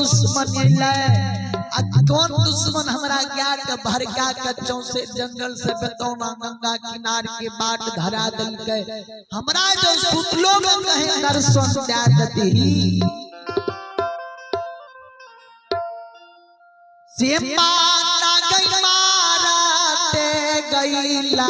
दुश्मन कौन दुश्मन हमरा क्या के भड़का के चौसे जंगल से बेतौना गंगा किनार के बाट धरा दल के हमरा जो सुतलो में कहे दर्शन दे देती से मारा गई मारते गईला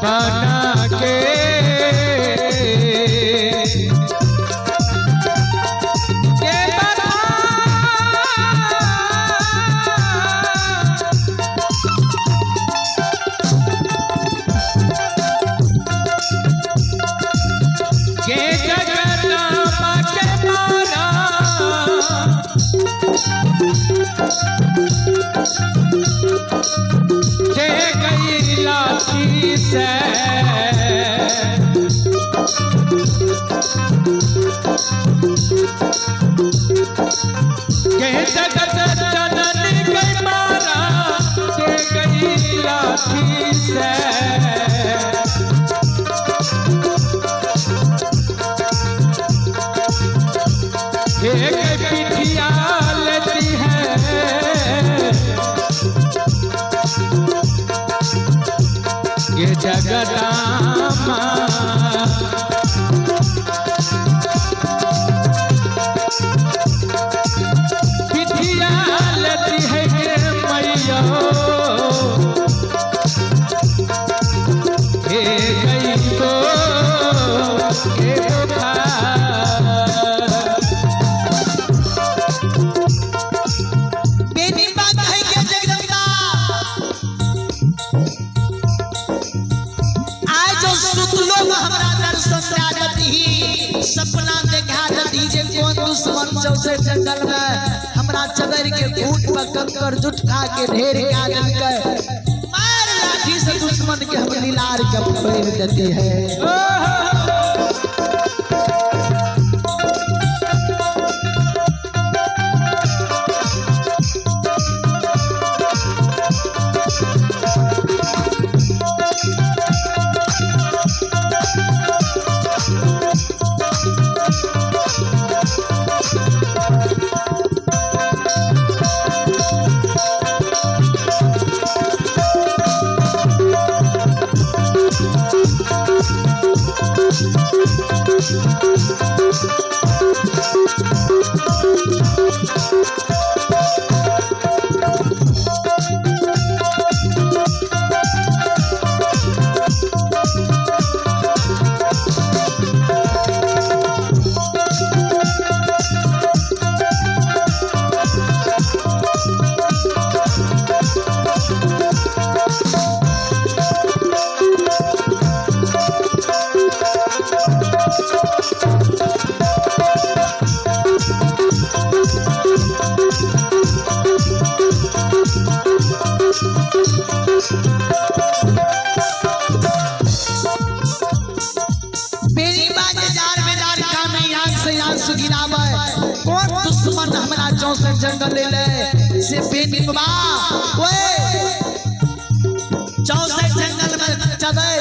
बना के पिठिया लेती है ये जगदम्बा पिठिया लेती है ये मैया हे गई तो सपना देखा दीजिए कौन दुश्मन चौसे जंगल में हमरा चदर के फूट पर कंकर जुटका के ढेर आदम के मार लाठी से दुश्मन के हम लीलार के फेर देते हैं। कौन दुश्मन हमरा चौसठ जंगल ले से बेनिकबा ओए 64 जंगल में चदर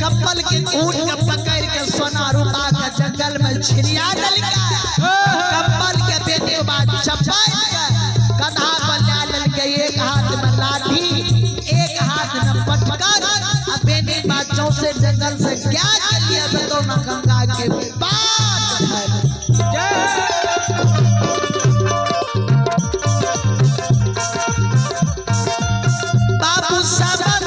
कपल के ऊंट के पकड़ के सोना रूपा के जंगल में छिरिया डल के कपल के बेनिकबा चपा के गधा पर डाल के एक हाथ में लाठी एक हाथ में पटकर अब बेनिकबा 64 जंगल से क्या किया तो न गंगा के पार बाबू साहब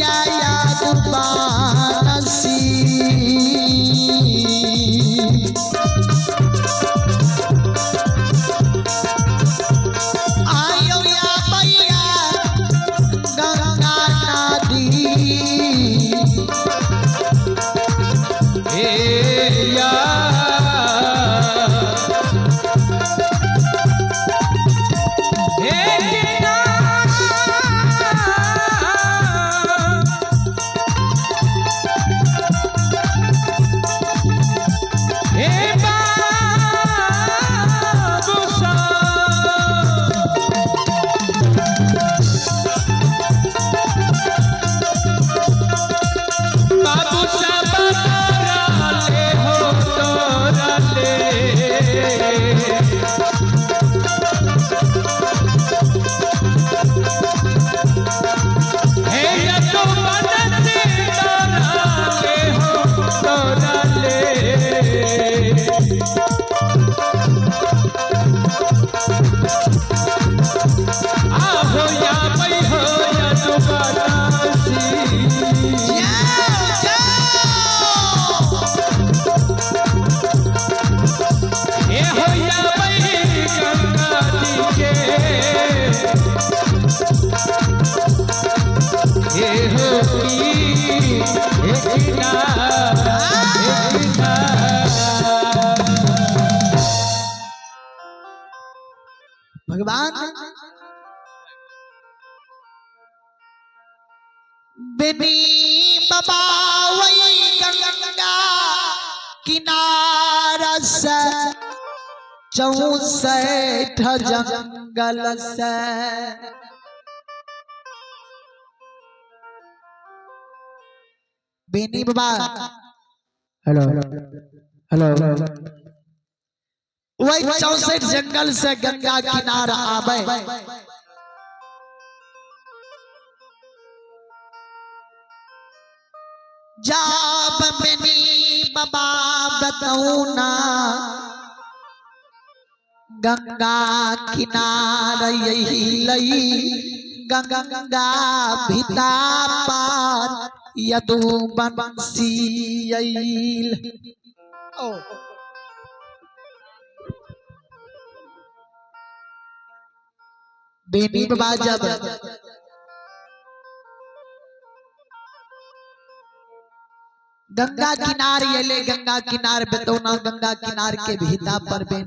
या दुबानसी आयो या मैया गंगा नदी हे या हे भगवान बिनी बाबा वही गंगा किनारा से 64 जंगल से बेनी बाबा हेलो हेलो वही 64 जंगल से गंगा किनारा आवे जाब बेनी बाबा बतौना गंगा किनारा यही लई गंगा भिता पार यदु बंसी आइल बेनी बाबा जब गंगा किनार ये ले गंगा किनार बतौना गंगा किनार के भीता पर बेनी